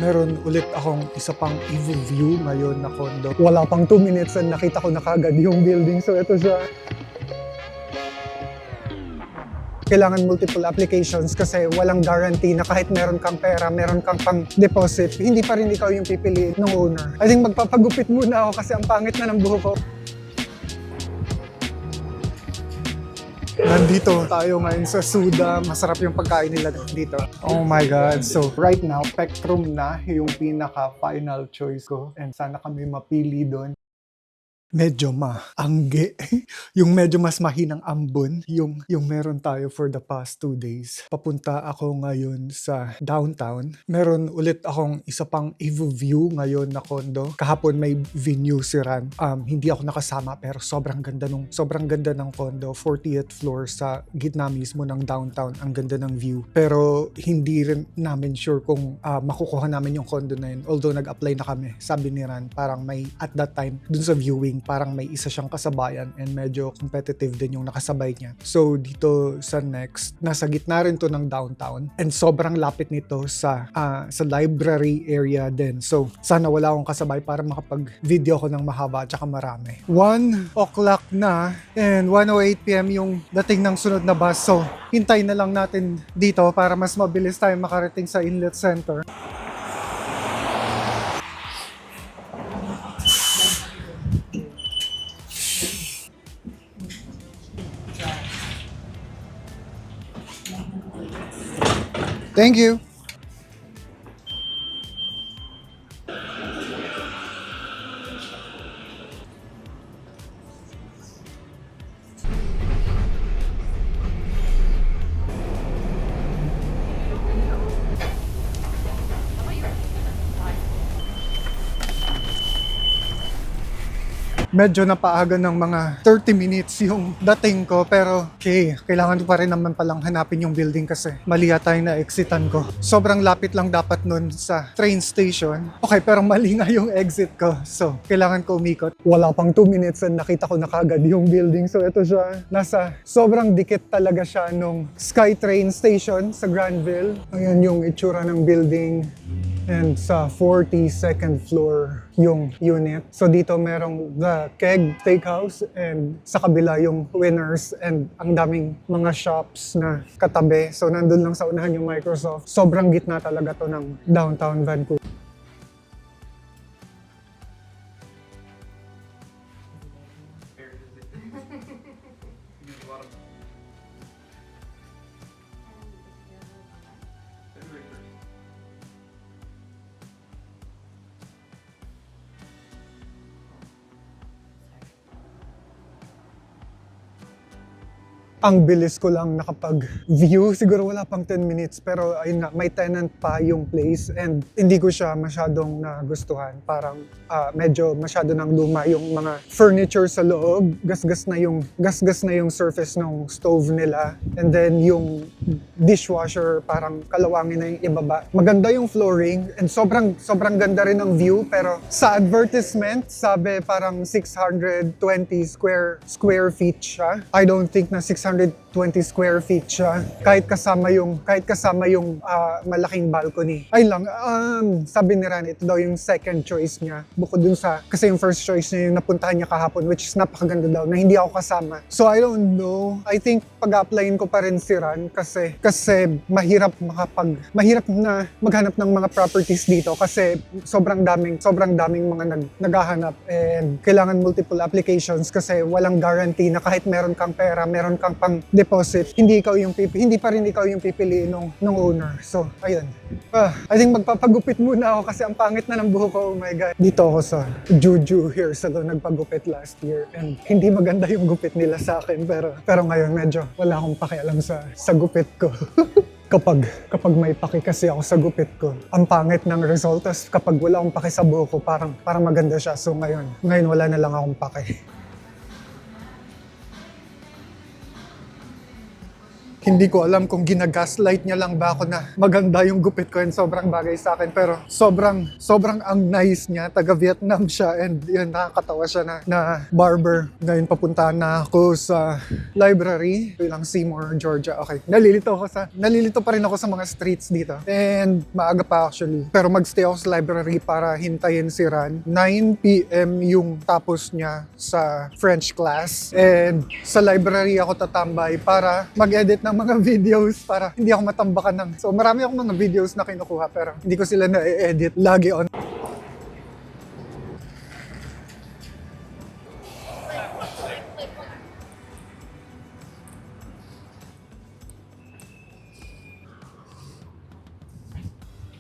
Meron ulit akong isa pang evil view ngayon na condo. Wala pang 2 minutes and nakita ko na kagad yung building. So ito siya. Kailangan multiple applications kasi walang guarantee na kahit meron kang pera, meron kang pang deposit, hindi pa rin ikaw yung pipiliin ng owner. I think magpapagupit muna ako kasi ang pangit na ng buhok ko. Nandito tayo ngayon sa Suda. Masarap yung pagkain nila dito. Oh my God. So right now, Spectrum na yung pinaka-final choice ko. And sana kami mapili doon. Medyo maangge. Yung medyo mas mahinang ambon, yung meron tayo for the past 2 days. Papunta ako ngayon sa downtown. Meron ulit akong isa pang evil view ngayon na condo. Kahapon may venue si Ran. Hindi ako nakasama pero sobrang ganda ng condo. 40th floor sa gitna mismo ng downtown. Ang ganda ng view. Pero hindi rin namin sure kung makukuha namin yung condo na yun. Although nag-apply na kami. Sabi ni Ran, parang may at that time dun sa viewing parang may isa siyang kasabayan and medyo competitive din yung nakasabay niya. So dito sa Next, nasa gitna rin to ng downtown and sobrang lapit nito sa library area din. So sana wala akong kasabay para makapag-video ko ng mahaba at saka marami. 1 o'clock na and 1:08 PM yung dating ng sunod na bus. So hintay na lang natin dito para mas mabilis tayo makarating sa Inlet Center. Thank you. Medyo napaaga ng mga 30 minutes yung dating ko pero okay, kailangan ko pa rin naman palang hanapin yung building kasi mali yata yung na-exitan ko. Sobrang lapit lang dapat nun sa train station. Okay, pero mali nga yung exit ko. So, kailangan ko umikot. Wala pang 2 minutes and nakita ko na kagad yung building. So, ito siya. Nasa sobrang dikit talaga siya nung SkyTrain station sa Granville. Ayan yung itsura ng building. And sa 42nd floor yung unit. So dito merong The Keg Steakhouse and sa kabila yung Winners and ang daming mga shops na katabi. So nandun lang sa unahan yung Microsoft. Sobrang gitna talaga to ng downtown Vancouver. Ang bilis ko lang nakapag-view. Siguro wala pang 10 minutes pero ayun nga, may tenant pa yung place and hindi ko siya masyadong nagustuhan. Parang medyo masyado nang luma yung mga furniture sa loob. Gasgas na yung surface ng stove nila. And then yung dishwasher parang kalawangin na yung ibaba. Maganda yung flooring and sobrang ganda rin ng view pero sa advertisement sabi parang 620 square feet siya. I don't think na 620 square feet siya kahit kasama yung malaking balcony. Ay lang, sabi ni Ran, ito daw yung second choice niya bukod dun sa, kasi yung first choice niya yung napuntahan niya kahapon which is napakaganda daw na hindi ako kasama. So I don't know, I think pag-applyin ko pa rin si Ran kasi mahirap na maghanap ng mga properties dito kasi sobrang daming mga naghahanap and kailangan multiple applications kasi walang guarantee na kahit meron kang pera, meron kang pang deposit, hindi pa rin ikaw yung pipiliin ng owner. So, ayun. I think magpapagupit muna ako kasi ang pangit na ng buhok ko. Oh my God. Dito ako sa Juju Hair Salon nagpagupit last year and hindi maganda yung gupit nila sa akin pero ngayon medyo wala akong pakialam sa gupit ko. Kapag may paki kasi ako sa gupit ko, ang pangit ng result. Tapos kapag wala akong paki sa buhok ko, parang maganda siya. So ngayon wala na lang akong paki. Hindi ko alam kung ginagaslight niya lang ba ako na maganda yung gupit ko and sobrang bagay sa akin. Pero sobrang ang nice niya. Taga Vietnam siya and yun, nakakatawa siya na barber. Ngayon papuntahan na ako sa library. Ito lang Seymour, Georgia. Okay. Nalilito pa rin ako sa mga streets dito. And maaga pa actually. Pero magstay ako sa library para hintayin si Ran. 9 p.m. yung tapos niya sa French class. And sa library ako tatambay para mag-edit ng mga videos para hindi ako matambakan ng... So marami akong mga videos na kinukuha pero hindi ko sila na-edit lagi on.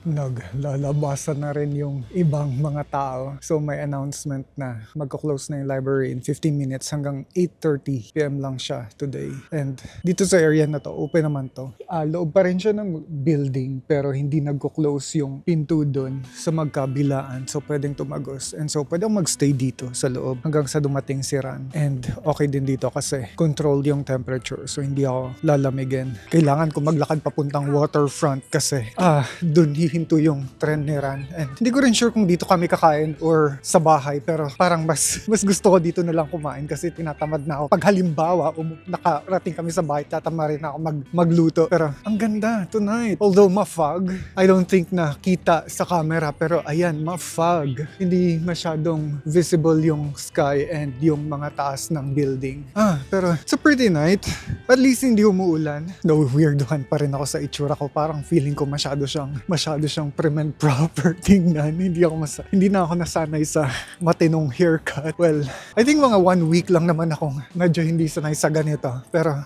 Naglalabasan na rin yung ibang mga tao. So may announcement na magko-close na yung library in 15 minutes hanggang 8:30 p.m. lang siya today. And dito sa area na to, open naman to. Loob pa rin siya ng building pero hindi nagko-close yung pinto doon sa magkabilaan. So pwedeng tumagos. And so pwedeng magstay dito sa loob hanggang sa dumating si Ran. And okay din dito kasi control yung temperature. So hindi ako lalamigin. Kailangan ko maglakad papuntang waterfront kasi doon hihinto yung trend ni Ran. And hindi ko rin sure kung dito kami kakain or sa bahay pero parang mas gusto ko dito na lang kumain kasi tinatamad na ako. Pag halimbawa nakarating kami sa bahay, tatama rin ako magluto. Pero ang ganda tonight. Although ma-fog, I don't think na kita sa camera pero ayan, ma-fog. Hindi masyadong visible yung sky and yung mga taas ng building. Pero it's a pretty night. At least hindi umuulan. No, weirduhan pa rin ako sa itsura ko. Parang feeling ko masyado siyang prim and proper tingnan. Hindi na ako nasanay sa matinong haircut. Well, I think mga 1 week lang naman akong medyo hindi sanay sa ganito. Pero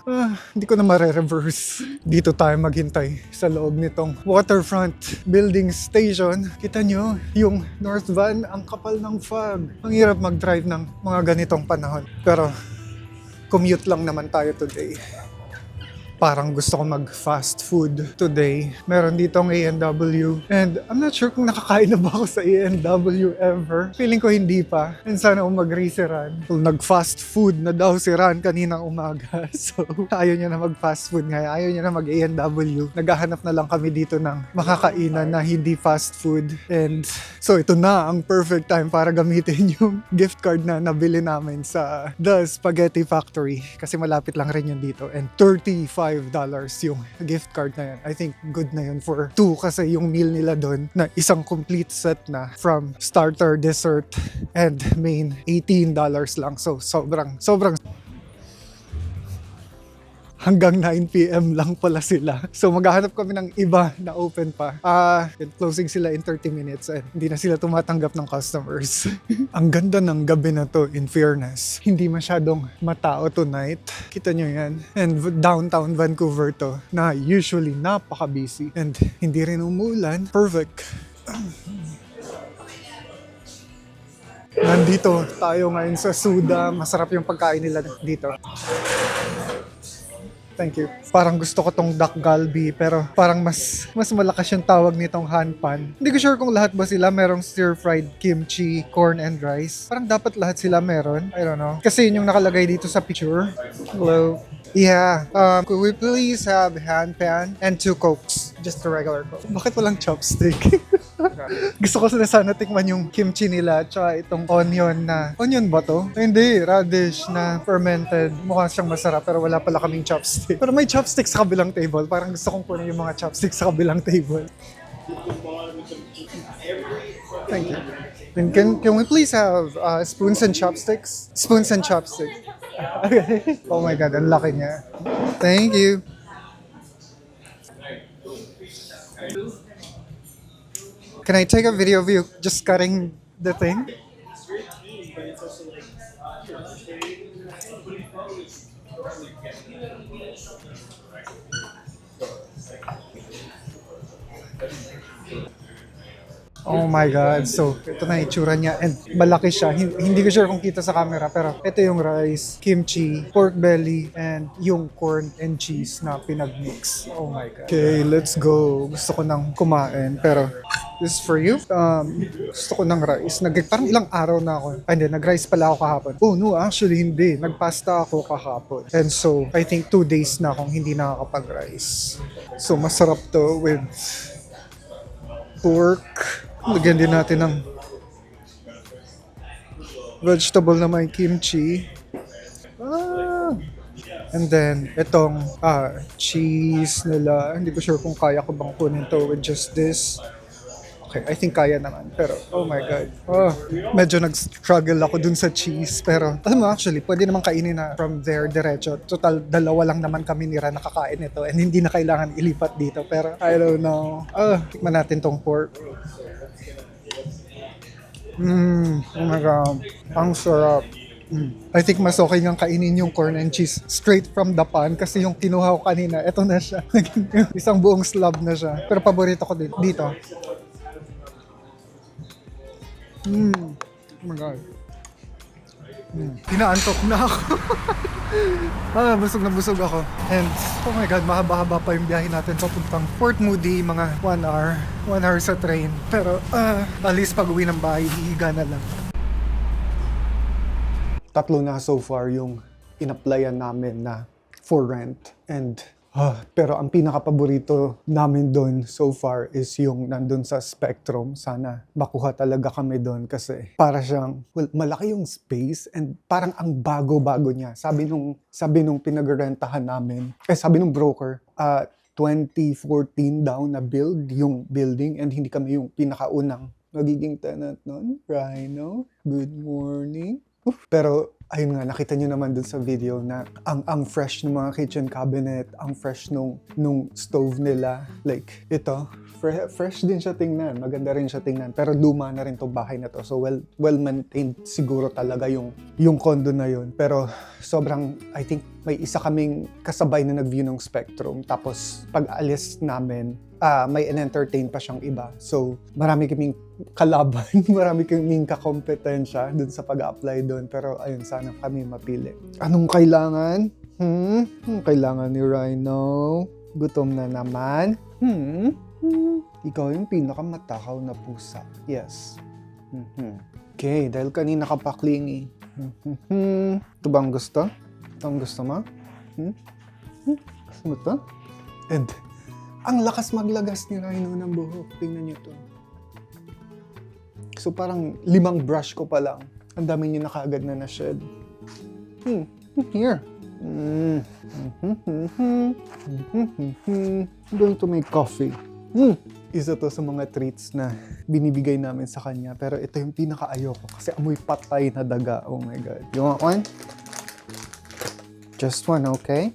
hindi ko na mare-reverse. Dito tayo maghintay sa loob nitong waterfront building station. Kita nyo, yung North Van, ang kapal ng fog. Ang hirap mag-drive ng mga ganitong panahon. Pero commute lang naman tayo today. Parang gusto ko mag-fast food today. Meron ditong A&W. And I'm not sure kung nakakain na ba ako sa A&W ever. Feeling ko hindi pa. And sana umag-agree si Ran. So, nag-fast food na daw si Ran kaninang umaga. So, ayaw niya na mag-fast food ngayon. Ayaw niya na mag-A&W. Naghahanap na lang kami dito ng makakainan na hindi fast food. And so, ito na ang perfect time para gamitin yung gift card na nabili namin sa The Spaghetti Factory. Kasi malapit lang rin yun dito. And $35 yung gift card na yan. I think good na yun for 2 kasi yung meal nila doon na isang complete set na from starter, dessert, and main $18 lang. So sobrang hanggang 9 p.m. lang pala sila. So maghahanap kami ng iba na open pa. Closing sila in 30 minutes and hindi na sila tumatanggap ng customers. Ang ganda ng gabi na to, in fairness. Hindi masyadong matao tonight. Kita nyo yan. And downtown Vancouver to na usually napaka-busy. And hindi rin umuulan. Perfect. Nandito tayo ngayon sa Suda. Masarap yung pagkain nila dito. Thank you. Parang gusto ko tong duck galbi pero parang mas malakas yung tawag nitong hanpan. Hindi ko sure kung lahat ba sila merong stir-fried kimchi, corn and rice. Parang dapat lahat sila meron. I don't know. Kasi yun yung nakalagay dito sa picture. Hello. Yeah. Could we please have hanpan and 2 cokes? Just a regular coke. Bakit walang chopstick? Gusto ko sana tikman yung kimchi nila tsaka itong onion ba to? Hindi, radish na fermented. Mukhang siyang masarap pero wala pala kaming chopstick. Pero may chopstick sa kabilang table. Parang gusto kong kunin yung mga chopsticks sa kabilang table. Thank you. And can we please have spoons and chopsticks? Spoons and chopsticks. Okay. Oh my God, ang laki niya. Thank you. Can I take a video of you just cutting the thing? Oh my God. So, ito na itsura niya. And malaki siya. Hindi ko sure kung kita sa camera. Pero ito yung rice, kimchi, pork belly, and yung corn and cheese na pinag-mix. Oh my God. Okay, let's go. Gusto ko nang kumain. Pero, this is for you. Gusto ko ng rice. Parang ilang araw na ako. Hindi, nag-rice pala ako kahapon. Oh no, actually hindi. Nagpasta ako kahapon. And so, I think 2 days na akong hindi nakakapag-rice. So, masarap to with pork. Lagyan din natin ng vegetable na may kimchi. And then, itong cheese nila. Hindi ko sure kung kaya ko bang kunin to with just this. Okay, I think kaya naman. Pero, oh my God. Medyo nag-struggle ako dun sa cheese. Pero, alam mo, actually, pwede naman kainin na from there, diretso. Total, 2 lang naman kami nira nakakain ito. And hindi na kailangan ilipat dito. Pero, I don't know. Tikman natin tong pork. Oh my God. Ang sarap. I think mas okay nga kainin yung corn and cheese straight from the pan kasi yung kinuha ko kanina, eto na siya. Isang buong slab na siya. Pero paborito ko dito. Oh my God. Inaantok na ako. Busog na busog ako. And, oh my God, mahaba-haba pa yung biyahe natin papuntang Port Moody, mga 1 hour. 1 hour sa train. Pero, at least pag uwi ng bahay, hihiga na lang. 3 na so far yung in-applyan namin na for rent. And, pero ang pinaka-paborito namin doon so far is yung nandun sa Spectrum. Sana makuha talaga kami doon kasi para siyang, malaki yung space and parang ang bago-bago niya. Sabi nung pinag-rentahan namin, sabi nung broker, 2014 daw na build yung building and hindi kami yung pinakaunang magiging tenant noon. Rhino, good morning. Pero ayun nga, nakita niyo naman dun sa video na ang fresh ng mga kitchen cabinet, ang fresh nung stove nila. Like, ito, fresh din siya tingnan. Maganda rin siya tingnan. Pero luma na rin tong bahay na to. So, well-maintained siguro talaga yung condo na yun. Pero sobrang, I think, may isa kaming kasabay na nag-view ng Spectrum. Tapos, pag alis namin, may entertain pa siyang iba. So, marami kaming kalaban, marami kaming kakompetensya dun sa pag-apply dun. Pero ayun, sana kami mapili. Anong kailangan? Anong kailangan ni Rhino? Gutom na naman? Ikaw yung pinakamatakaw na pusa. Yes. Okay, dahil kanina ka pa clingy. Ito ba ang gusto? Ito ang gusto mo? Gusto mo ito? And, ang lakas maglagas ni Rhino ng buhok. Tingnan niyo to. So parang 5 brush ko pa lang. Ang dami niya na kaagad na na-shed. Here. I'm going to make coffee. Isa to sa mga treats na binibigay namin sa kanya. Pero ito yung pinaka-ayoko kasi amoy patay na daga. Oh my God. You want one? Just one, okay?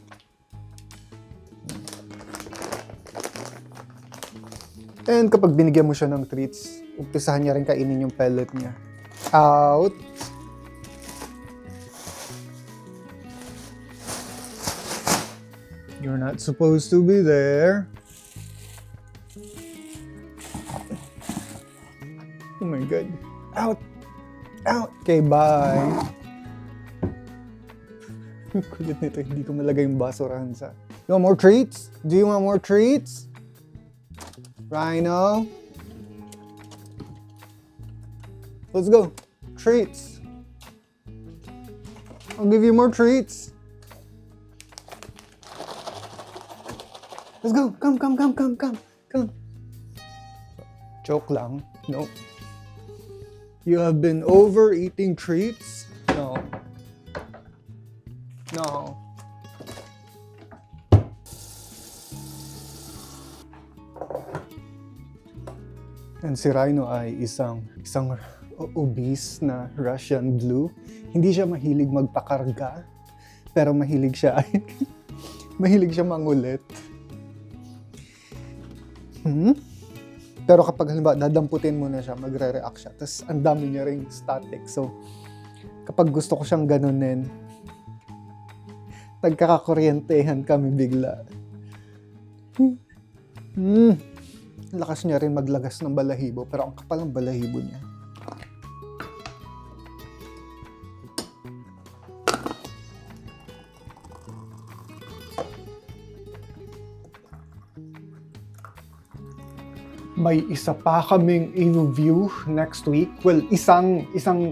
And kapag binigyan mo siya ng treats, umpisahan niya rin kainin yung pellet niya. Out! You're not supposed to be there. Oh my God. Out! Out! Okay, bye! Kulit nito, hindi ko malagay yung basurahan sa... You want more treats? Do you want more treats? Rhino? Let's go. Treats. I'll give you more treats. Let's go. Come. Joke lang. No. You have been overeating treats? No. And si Rhino ay isang obese na Russian blue. Hindi siya mahilig magpakarga, pero mahilig siya mangulit. Pero kapag halimbawa dadamputin mo na siya, magre-react siya. Tapos ang dami niya ring static. So kapag gusto ko siyang ganunin, nagkakakuryentehan kami bigla. lakas niya rin maglagas ng balahibo, pero ang kapal ng balahibo niya. May isa pa kaming i-review next week. Well, isang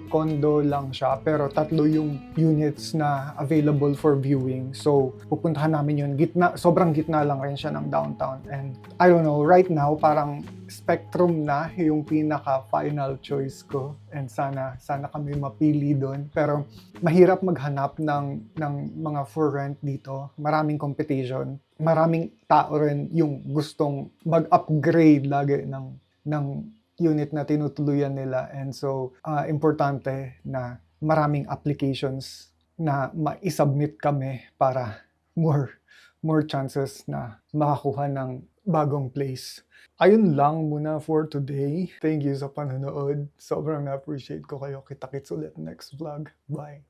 condo lang siya, pero 3 yung units na available for viewing. So, pupuntahan namin yun. Sobrang gitna lang rin siya ng downtown. And I don't know, right now, parang Spectrum na yung pinaka-final choice ko. And sana kami mapili doon. Pero mahirap maghanap ng mga for rent dito. Maraming competition. Maraming tao rin yung gustong mag-upgrade lagi ng unit na tinutuluyan nila. And so, importante na maraming applications na ma-submit kami para more chances na makakuha ng bagong place. Ayun lang muna for today. Thank you sa panonood. Sobrang na-appreciate ko kayo. Kita-kits ulit next vlog. Bye!